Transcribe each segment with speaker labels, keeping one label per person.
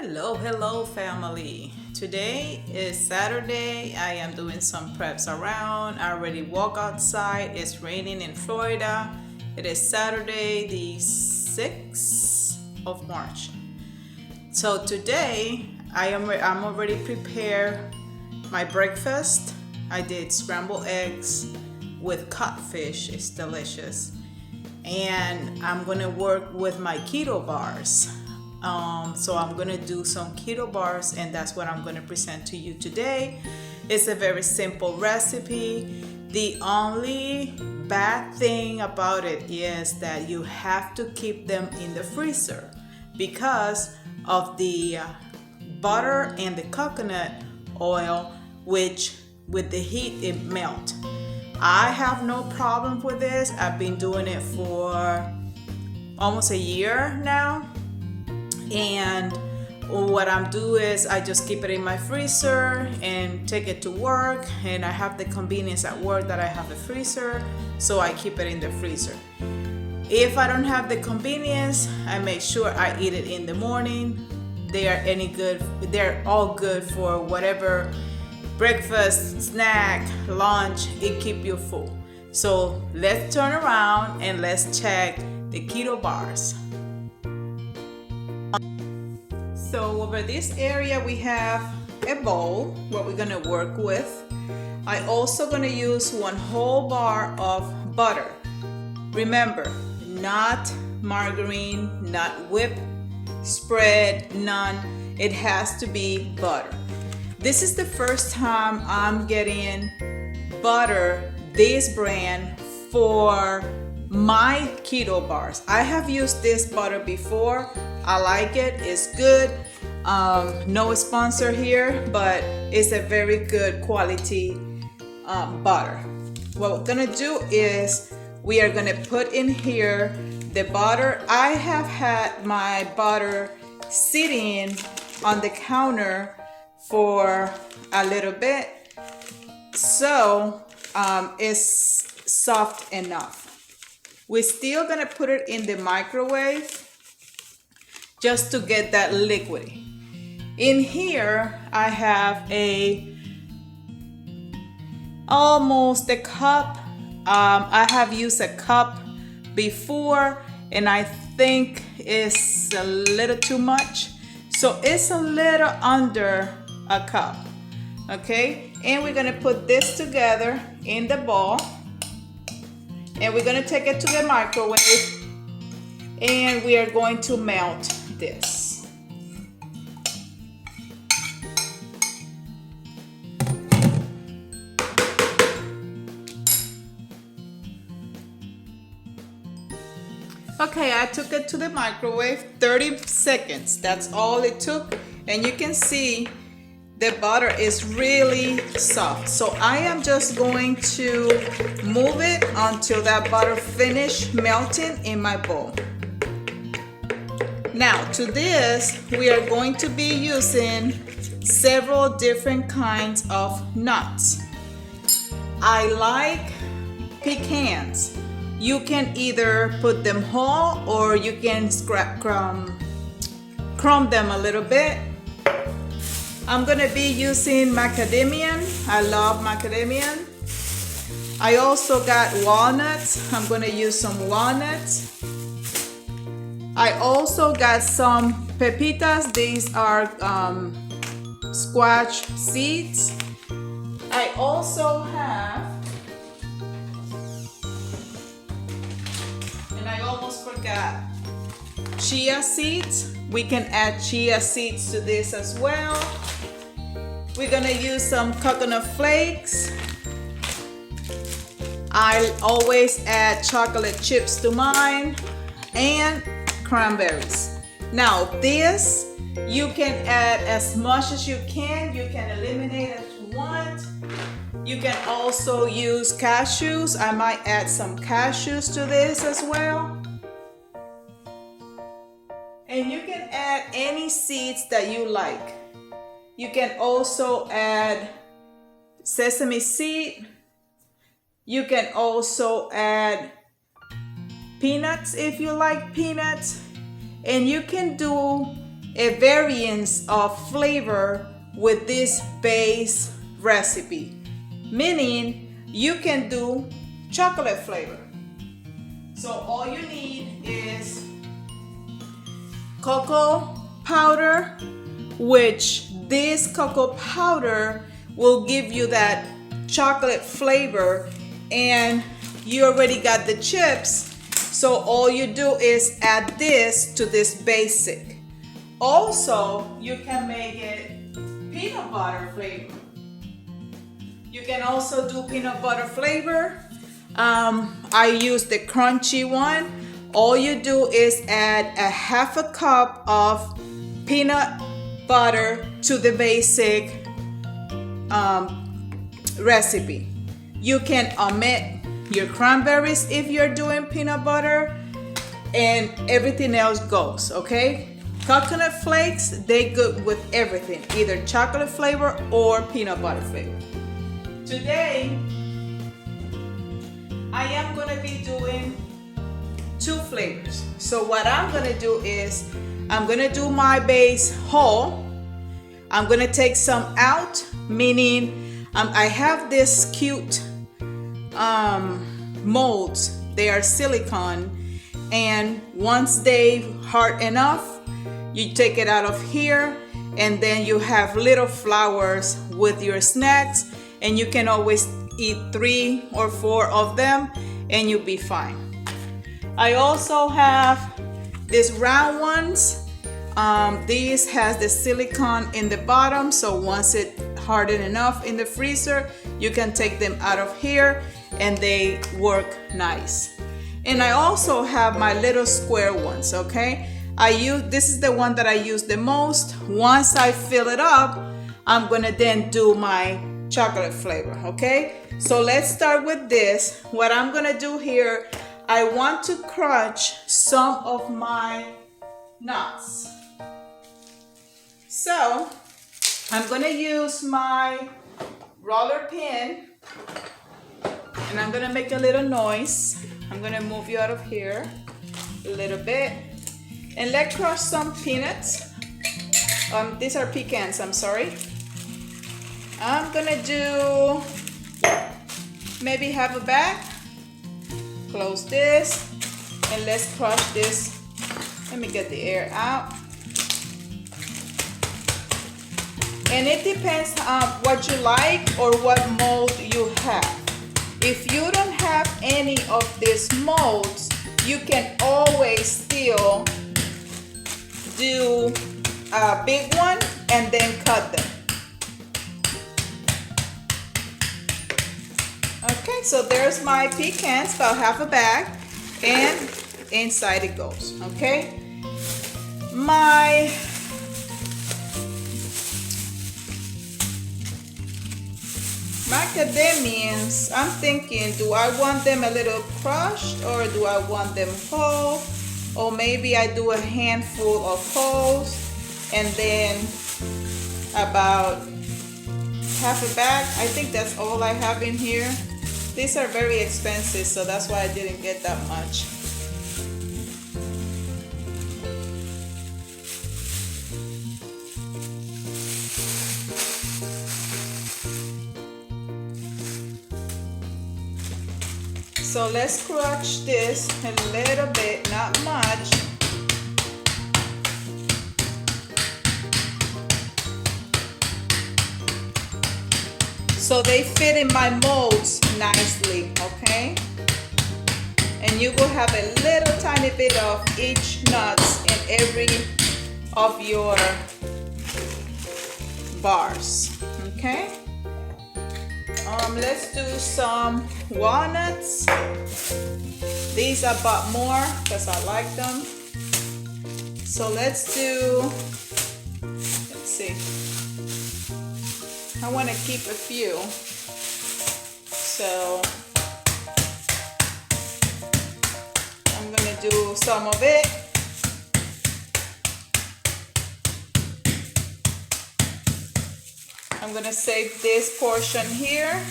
Speaker 1: Hello family. Today is Saturday. I am doing some preps around. I already walk outside. It's raining in Florida. It is Saturday the 6th of March. So today I'm already prepared my breakfast. I did scrambled eggs with codfish. It's delicious. And I'm gonna work with my keto bars. So I'm gonna do some keto bars, and that's what I'm gonna present to you today. It's a very simple recipe. The only bad thing about it is that you have to keep them in the freezer because of the butter and the coconut oil, which with the heat it melts. I have no problem with this. I've been doing it for almost a year now. And what I'm doing is I just keep it in my freezer and take it to work, and I have the convenience at work that I have a freezer, so I keep it in the freezer. If I don't have the convenience, I make sure I eat it in the morning. They're all good for whatever breakfast, snack, lunch. It keep you full. So let's turn around and let's check the keto bars. So over this area we have a bowl what we're gonna work with. I also gonna use 1 whole bar of butter. Remember, not margarine, not whipped spread, none. It has to be butter. This is the first time I'm getting butter, this brand, for my keto bars. I have used this butter before. I like it. It's good. No sponsor here, but it's a very good quality butter. What we're gonna do is we are gonna put in here the butter. I have had my butter sitting on the counter for a little bit, so it's soft enough. We're still gonna put it in the microwave just to get that liquid. In here, I have almost a cup. I have used a cup before, and I think it's a little too much. So it's a little under a cup, okay? And we're gonna put this together in the bowl, and we're gonna take it to the microwave, and we are going to melt this. Okay, I took it to the microwave, 30 seconds. That's all it took. And you can see the butter is really soft. So I am just going to move it until that butter finish melting in my bowl. Now to this, we are going to be using several different kinds of nuts. I like pecans. You can either put them whole or you can crumb them a little bit. I'm gonna be using macadamia. I love macadamia. I also got walnuts. I'm gonna use some walnuts. I also got some pepitas. These are squash seeds. I also have, and I almost forgot, chia seeds. We can add chia seeds to this as well. We're gonna use some coconut flakes. I always add chocolate chips to mine, and cranberries. Now this, you can add as much as you can. You can eliminate as you want. You can also use cashews. I might add some cashews to this as well. And you can add any seeds that you like. You can also add sesame seed. You can also add peanuts if you like peanuts. And you can do a variance of flavor with this base recipe, meaning you can do chocolate flavor. So all you need is cocoa powder, which this cocoa powder will give you that chocolate flavor, and you already got the chips, so all you do is add this to this basic. Also, you can make it peanut butter flavor. You can also do peanut butter flavor. I use the crunchy one. All you do is add a half a cup of peanut butter to the basic recipe. You can omit your cranberries if you're doing peanut butter, and everything else goes, okay? Coconut flakes, they good with everything, either chocolate flavor or peanut butter flavor. Today, I am gonna be doing 2 flavors. So what I'm gonna do is, I'm gonna do my base whole. I'm gonna take some out, meaning I have this cute molds. They are silicone, and once they hard enough, you take it out of here, and then you have little flowers with your snacks, and you can always eat 3 or 4 of them and you'll be fine. I also have these round ones. These has the silicone in the bottom, so once it hardened enough in the freezer, you can take them out of here and they work nice. And I also have my little square ones, okay? This is the one that I use the most. Once I fill it up, I'm gonna then do my chocolate flavor, okay? So let's start with this. What I'm gonna do here, I want to crunch some of my nuts. So I'm gonna use my roller pin, and I'm gonna make a little noise. I'm gonna move you out of here a little bit, and let's crush some peanuts. These are pecans, I'm sorry. I'm gonna do maybe half a bag. Close this, and let's crush this. Let me get the air out. And it depends on what you like or what mold you have. If you don't have any of these molds, you can always still do a big one and then cut them. Okay, so there's my pecans, about half a bag, and inside it goes, okay? My macadamias, I'm thinking, do I want them a little crushed or do I want them whole? Or maybe I do a handful of wholes and then about half a bag. I think that's all I have in here. These are very expensive, so that's why I didn't get that much. So let's crunch this a little bit, not much. So they fit in my molds nicely, okay? And you will have a little tiny bit of each nuts in every of your bars, okay? Let's do some walnuts. These I bought more because I like them. So let's see. I want to keep a few. So I'm going to do some of it. I'm going to save this portion here,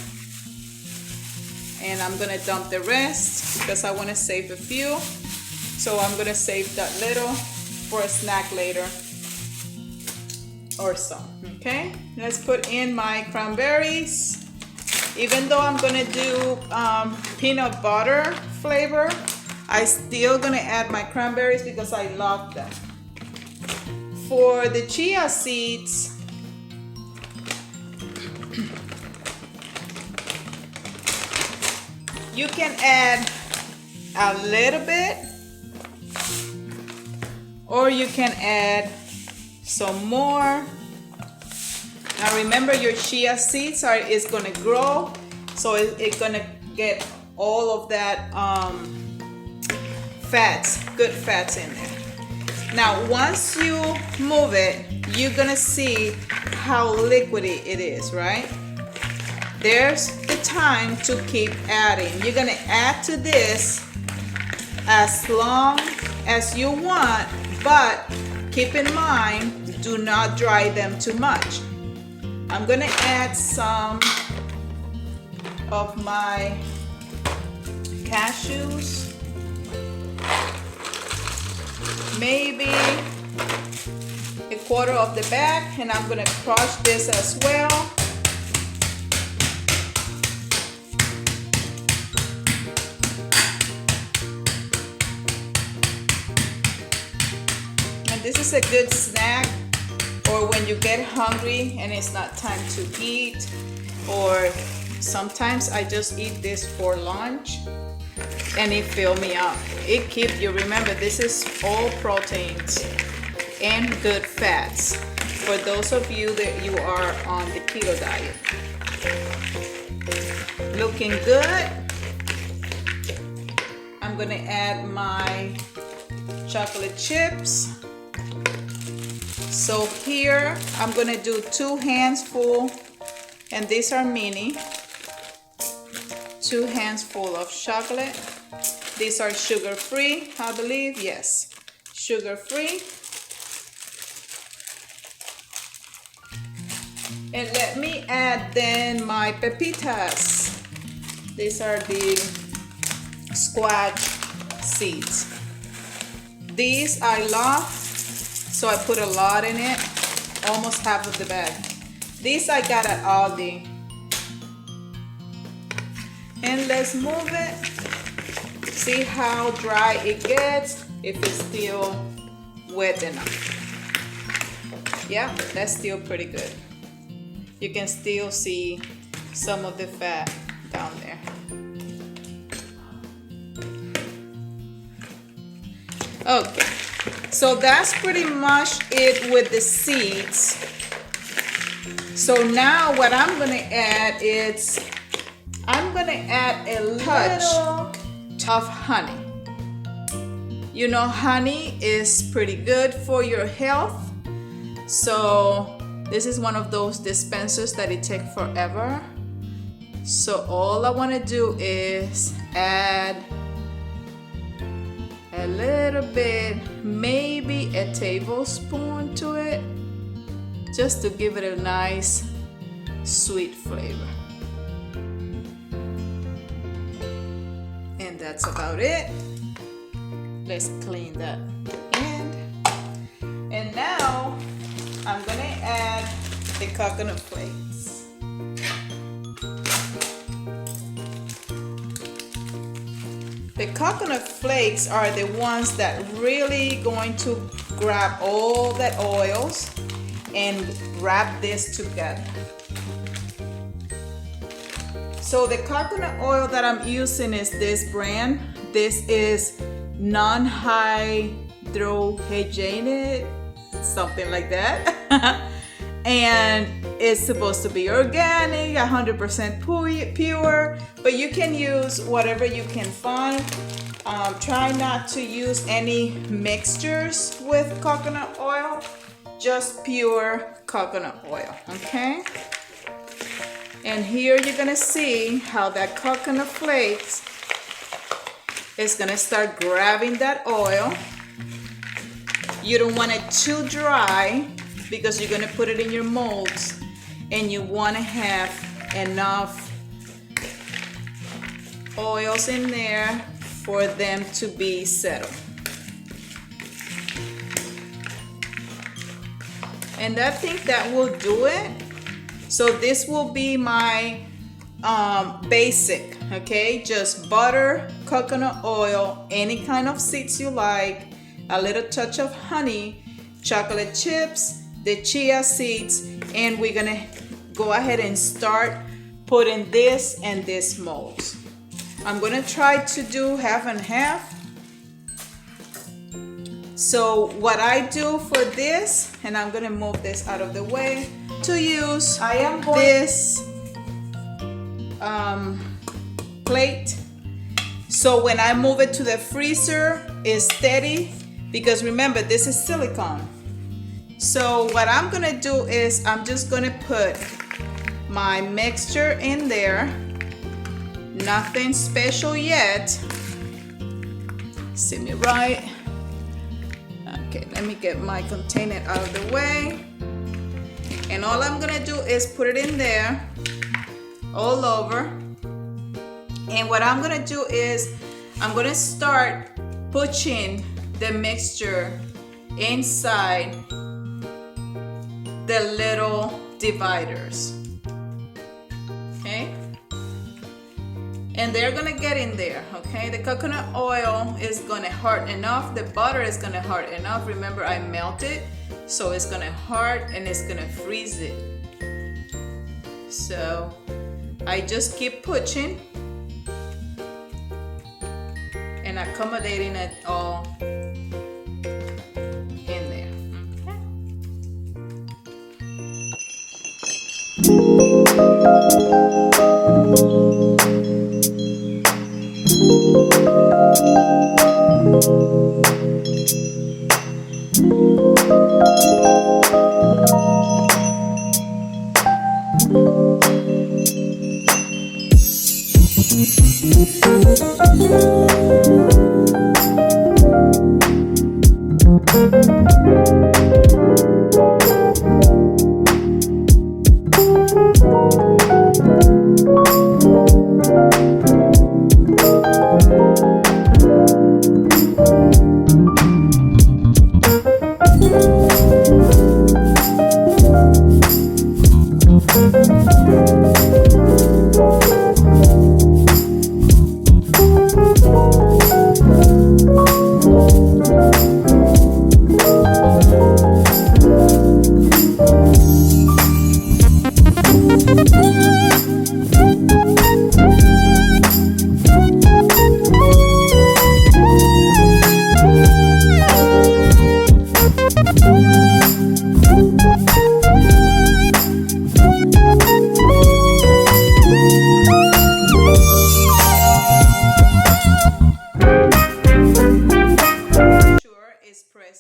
Speaker 1: and I'm going to dump the rest because I want to save a few. So I'm going to save that little for a snack later. or so. Okay, let's put in my cranberries. Even though I'm gonna do peanut butter flavor, I still gonna add my cranberries because I love them. For the chia seeds, you can add a little bit, or you can add some more. Now remember, your chia seeds is gonna grow, so it's gonna get all of that fats, good fats in there. Now once you move it, you're gonna see how liquidy it is, right? There's the time to keep adding. You're gonna add to this as long as you want, but keep in mind, do not dry them too much. I'm gonna add some of my cashews, maybe a quarter of the bag, and I'm gonna crush this as well. And this is a good snack, or when you get hungry and it's not time to eat, or sometimes I just eat this for lunch and it fills me up. It keeps you, remember, this is all proteins and good fats for those of you that you are on the keto diet. Looking good. I'm gonna add my chocolate chips. So here I'm gonna do 2 handfuls, and these are mini. 2 handfuls of chocolate. These are sugar-free, I believe. Yes, sugar-free. And let me add then my pepitas. These are the squash seeds. These I love, so I put a lot in it, almost half of the bag. These I got at Aldi. And let's move it. See how dry it gets, if it's still wet enough. Yeah, that's still pretty good. You can still see some of the fat down there. Okay, so that's pretty much it with the seeds. So now what I'm gonna add is, I'm gonna add a touch of honey. You know, honey is pretty good for your health. So this is one of those dispensers that it takes forever. So all I wanna do is add a little bit, maybe a tablespoon to it, just to give it a nice sweet flavor. And that's about it. Let's clean that end. And now I'm gonna add the coconut flakes. The coconut flakes are the ones that really going to grab all the oils and wrap this together. So the coconut oil that I'm using is this brand. This is non-hydrogenated, something like that. And it's supposed to be organic, 100% pure, but you can use whatever you can find. Try not to use any mixtures with coconut oil, just pure coconut oil, okay? And here you're gonna see how that coconut flakes is gonna start grabbing that oil. You don't want it too dry because you're gonna put it in your molds, and you wanna have enough oils in there for them to be settled. And I think that will do it. So this will be my basic, okay? Just butter, coconut oil, any kind of seeds you like, a little touch of honey, chocolate chips, the chia seeds, and we're gonna go ahead and start putting this in this mold. I'm gonna try to do half and half. So what I do for this, and I'm gonna move this out of the way to use, I am this plate. So when I move it to the freezer, it's steady because remember this is silicone. So what I'm gonna do is I'm just gonna put my mixture in there. Nothing special yet. See me right? Okay, let me get my container out of the way. And all I'm gonna do is put it in there all over. And what I'm gonna do is I'm gonna start pushing the mixture inside the little dividers. Okay? And they're gonna get in there, okay? The coconut oil is gonna hard enough. The butter is gonna hard enough. Remember, I melted, so it's gonna hard and it's gonna freeze it. So I just keep pushing and accommodating it all in there.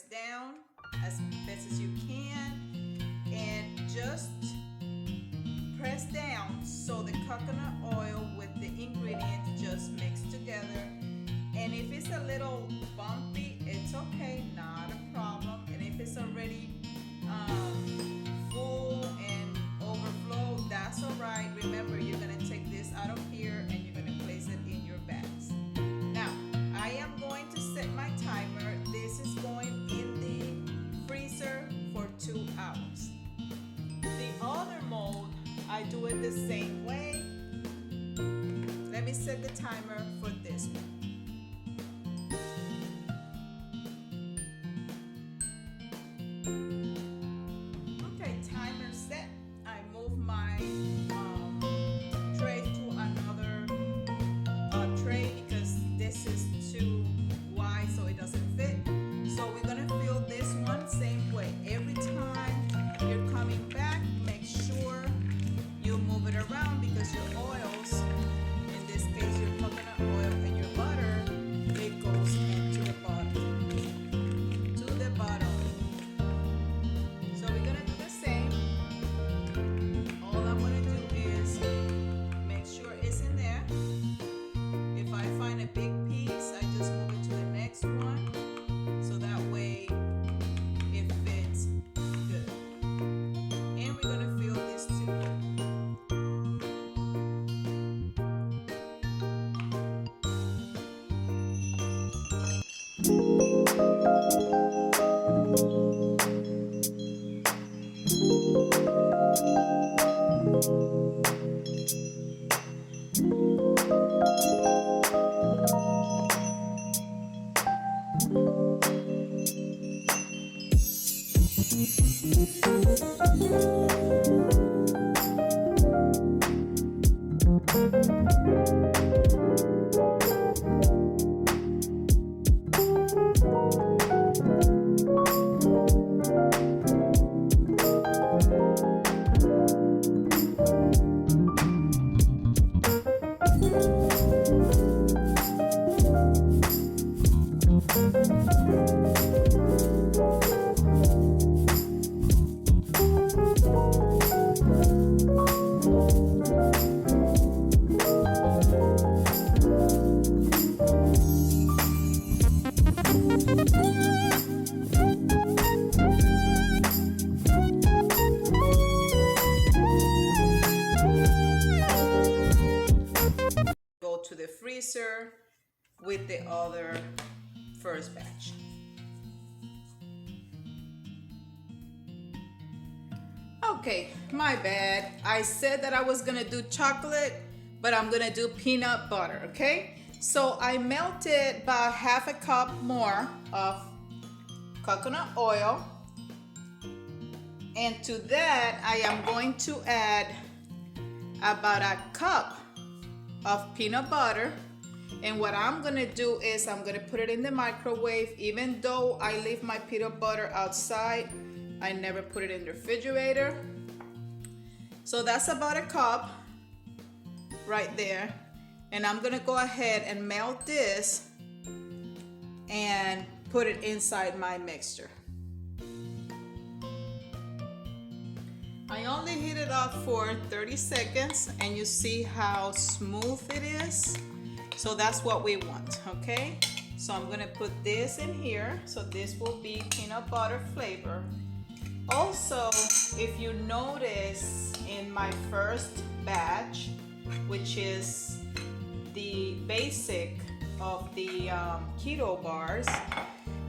Speaker 1: Down as best as you can and just press down so the coconut oil with the ingredients just mix together. And if it's a little bumpy, it's okay, not a problem. And if it's already full and overflow, that's all right. Remember, you're gonna take this out of here and you're gonna place it in your bags. Now I am going to set my timer. This is going in the freezer for 2 hours. The other mold, I do it the same way. Let me set the timer for this one. Okay, timer set. I move my tray to another tray because this is too wide so it doesn't fit. So we're gonna fill this one same way. Every time you're coming back, make sure you move it around because your oils, in this case your coconut oil and your butter, Go to the freezer with the other first batch. Okay, my bad. I said that I was gonna do chocolate, but I'm gonna do peanut butter, okay? So I melted about half a cup more of coconut oil. And to that, I am going to add about a cup of peanut butter. And what I'm gonna do is I'm gonna put it in the microwave. Even though I leave my peanut butter outside, I never put it in the refrigerator. So that's about a cup right there. And I'm gonna go ahead and melt this and put it inside my mixture. I only heat it up for 30 seconds and you see how smooth it is. So that's what we want, okay? So I'm gonna put this in here. So this will be peanut butter flavor. Also, if you notice in my first batch, which is the basic of the keto bars,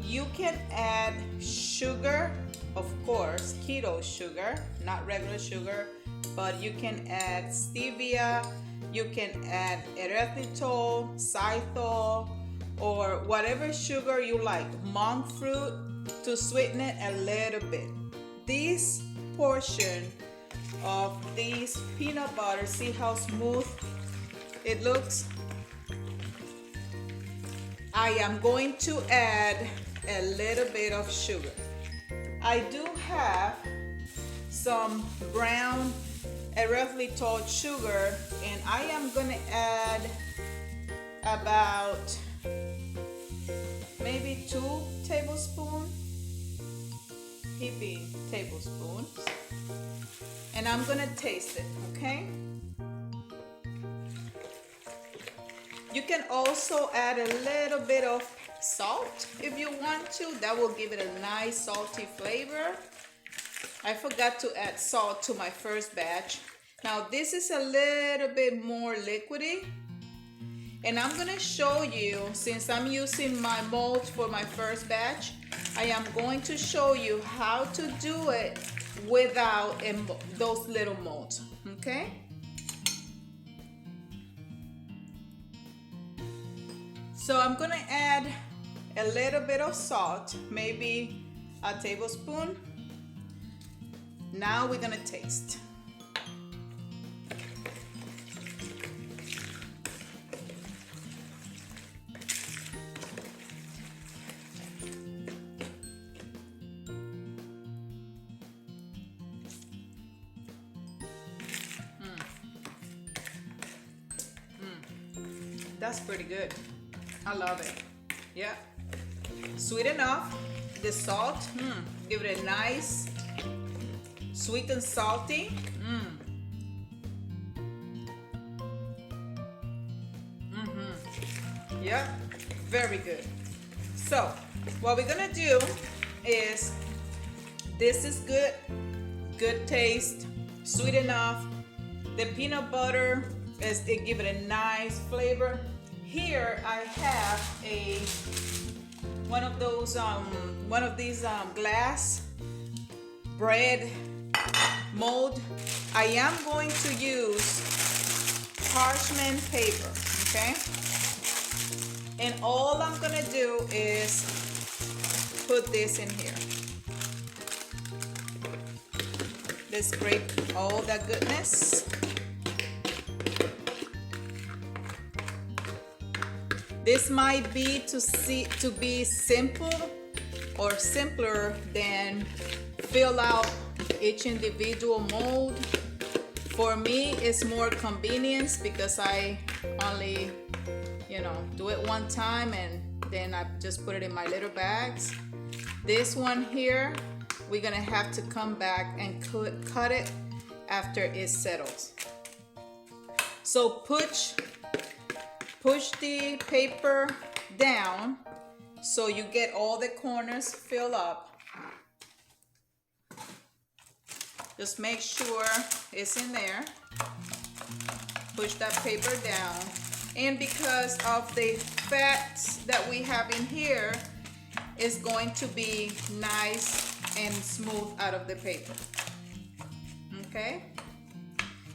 Speaker 1: you can add sugar, of course, keto sugar, not regular sugar, but you can add stevia, you can add erythritol, xylitol, or whatever sugar you like, monk fruit, to sweeten it a little bit. This portion of these peanut butter, see how smooth it looks? I am going to add a little bit of sugar. I do have some brown erythritol sugar, and I am gonna add about maybe 2 tablespoons, heaping tablespoons, and I'm gonna taste it, okay? You can also add a little bit of salt if you want to. That will give it a nice salty flavor. I forgot to add salt to my first batch. Now this is a little bit more liquidy, and I'm gonna show you, since I'm using my molds for my first batch, I am going to show you how to do it without those little molds, okay? So I'm gonna add a little bit of salt, maybe a tablespoon. Now we're gonna taste. That's pretty good. I love it. Yeah. Sweet enough. The salt, give it a nice sweet and salty. Yeah, very good. So what we're gonna do is, this is good taste, sweet enough. The peanut butter it give it a nice flavor. Here I have one of these glass bread mold, I am going to use parchment paper, okay? And all I'm gonna do is put this in here. Let's scrape all that goodness. This might be to be simple or simpler than fill out each individual mold. For me, it's more convenience because I only, do it one time and then I just put it in my little bags. This one here, we're gonna have to come back and cut it after it settles. So push the paper down so you get all the corners filled up. Just make sure it's in there. Push that paper down. And because of the fats that we have in here, it's going to be nice and smooth out of the paper. Okay?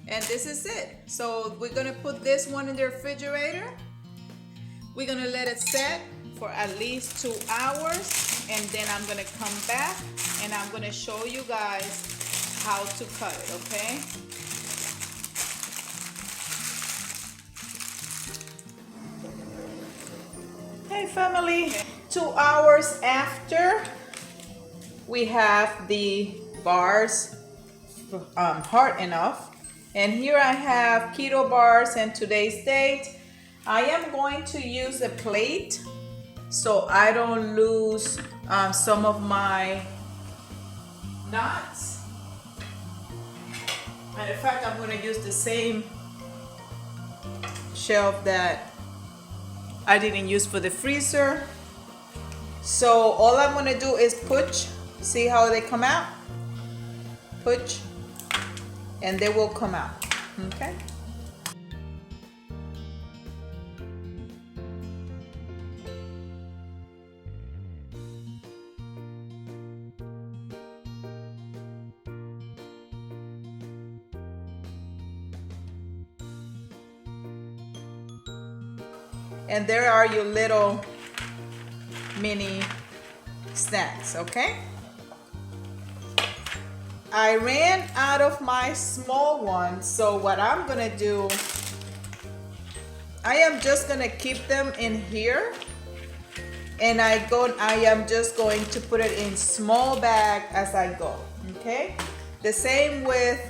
Speaker 1: And this is it. So we're gonna put this one in the refrigerator. We're gonna let it set for at least 2 hours, and then I'm gonna come back and I'm gonna show you guys how to cut it, okay? Hey family, 2 hours after, we have the bars hard enough. And here I have keto bars and today's date. I am going to use a plate so I don't lose some of my nuts. And in fact, I'm going to use the same shelf that I didn't use for the freezer. So all I'm going to do is push. See how they come out? Push. And they will come out, okay? And there are your little mini snacks, okay? I ran out of my small one, so what I'm gonna do, I am just gonna keep them in here, and I am just going to put it in small bag as I go, okay? The same with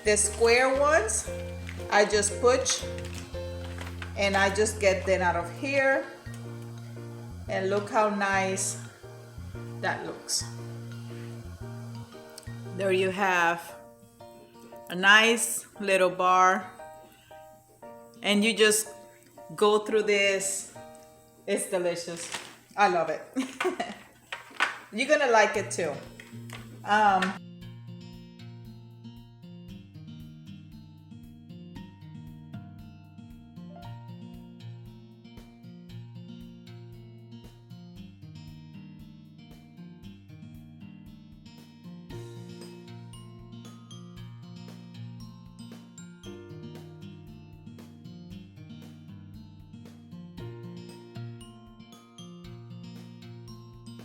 Speaker 1: the square ones. I just push and I just get them out of here, and look how nice that looks. There you have a nice little bar, and you just go through this. It's delicious. I love it. You're gonna like it too.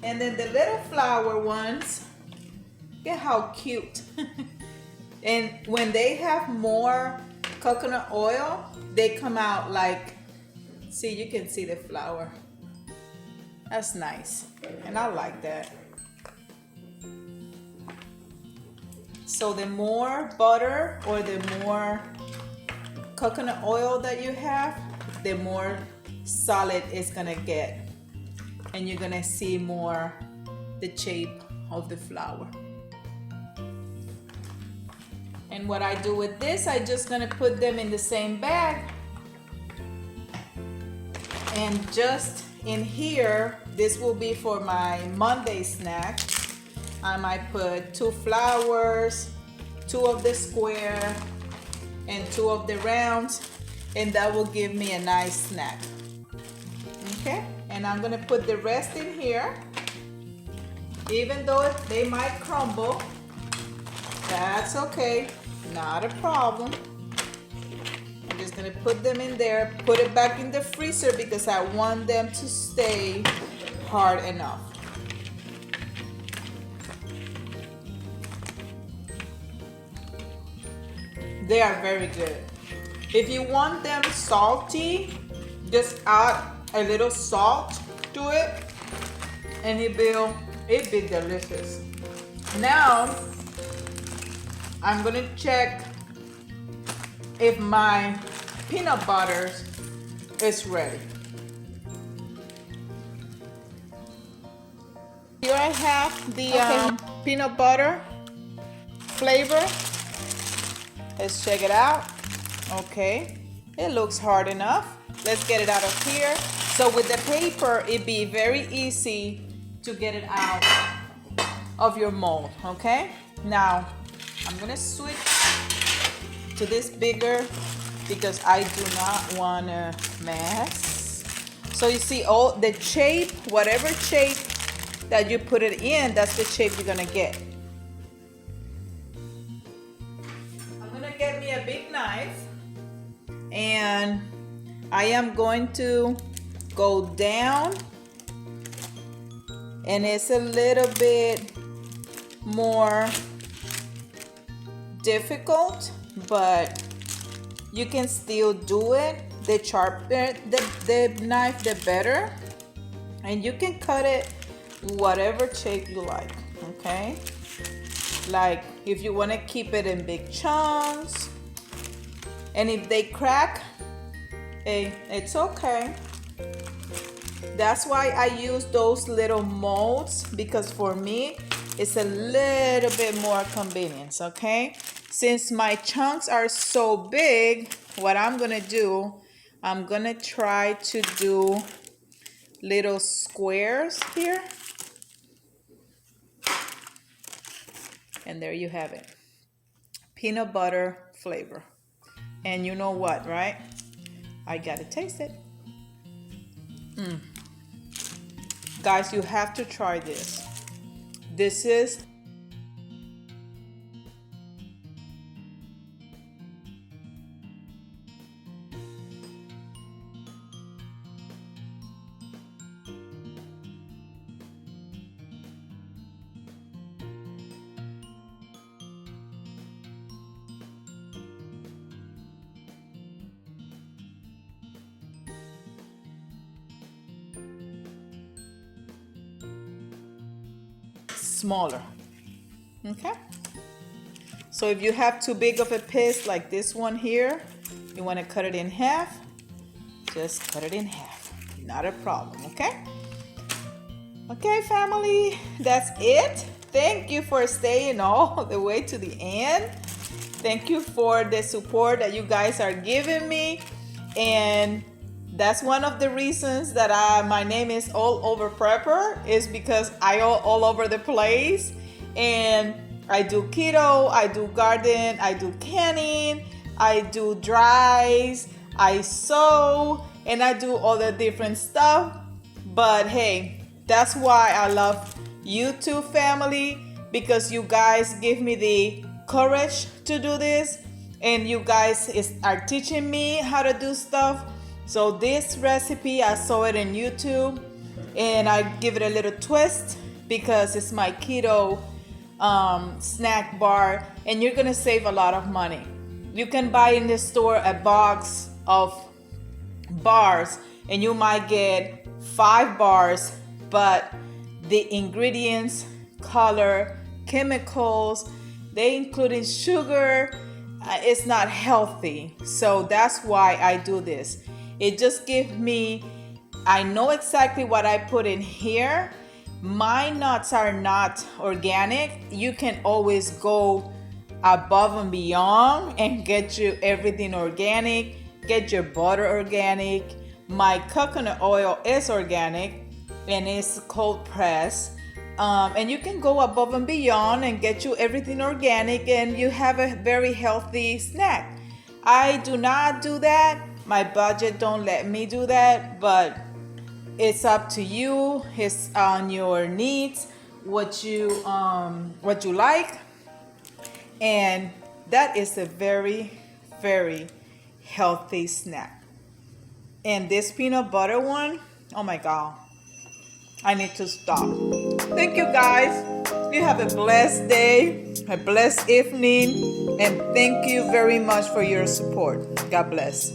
Speaker 1: And then the little flower ones, look at how cute. And when they have more coconut oil, they come out like, see, you can see the flower. That's nice, and I like that. So the more butter or the more coconut oil that you have, the more solid it's gonna get. And you're gonna see more the shape of the flower. And what I do with this, I just gonna put them in the same bag. And just in here, this will be for my Monday snack. I might put 2 flowers, 2 of the square, and 2 of the rounds, and that will give me a nice snack. Okay, and I'm gonna put the rest in here. Even though they might crumble, that's that's okay, not a problem. I'm just gonna put them in there, put it back in the freezer because I want them to stay hard enough. They are very good. If you want them salty, just add a little salt to it and it'd be delicious. Now, I'm gonna check if my peanut butter is ready. Here I have the peanut butter flavor. Let's check it out. Okay, it looks hard enough. Let's get it out of here. So with the paper, it'd be very easy to get it out of your mold, okay? Now, I'm gonna switch to this bigger because I do not want a mess. So you see, all the shape, whatever shape that you put it in, that's the shape you're gonna get. I'm gonna get me a big knife and I am going to go down, and it's a little bit more difficult, but you can still do it. The sharper the knife, the better, and you can cut it whatever shape you like, okay? Like if you want to keep it in big chunks, and if they crack, hey, it's okay. That's why I use those little molds, because for me it's a little bit more convenience, okay? Since my chunks are so big, what I'm gonna do, I'm gonna try to do little squares here. And there you have it. Peanut butter flavor. And you know what, right? I gotta taste it. Guys, you have to try this. This is smaller, okay? So if you have too big of a piece like this one here, you want to cut it in half, just cut it in half, not a problem, okay? Okay, family, that's it. Thank you for staying all the way to the end. Thank you for the support that you guys are giving me, and that's one of the reasons that my name is All Over Prepper, is because I all over the place, and I do keto, I do garden, I do canning, I do dries, I sew, and I do all the different stuff. But hey, that's why I love YouTube, family, because you guys give me the courage to do this, and you guys are teaching me how to do stuff. So this recipe, I saw it in YouTube, and I give it a little twist because it's my keto snack bar, and you're gonna save a lot of money. You can buy in the store a box of bars, and you might get 5 bars, but the ingredients, color, chemicals, they including sugar, it's not healthy. So that's why I do this. It just gives me, I know exactly what I put in here. My nuts are not organic. You can always go above and beyond and get you everything organic, get your butter organic. My coconut oil is organic and it's cold pressed. And you can go above and beyond and get you everything organic, and you have a very healthy snack. I do not do that. My budget don't let me do that, but it's up to you. It's on your needs, what you like. And that is a very, very healthy snack. And this peanut butter one, oh my God, I need to stop. Thank you guys. You have a blessed day, a blessed evening, and thank you very much for your support. God bless.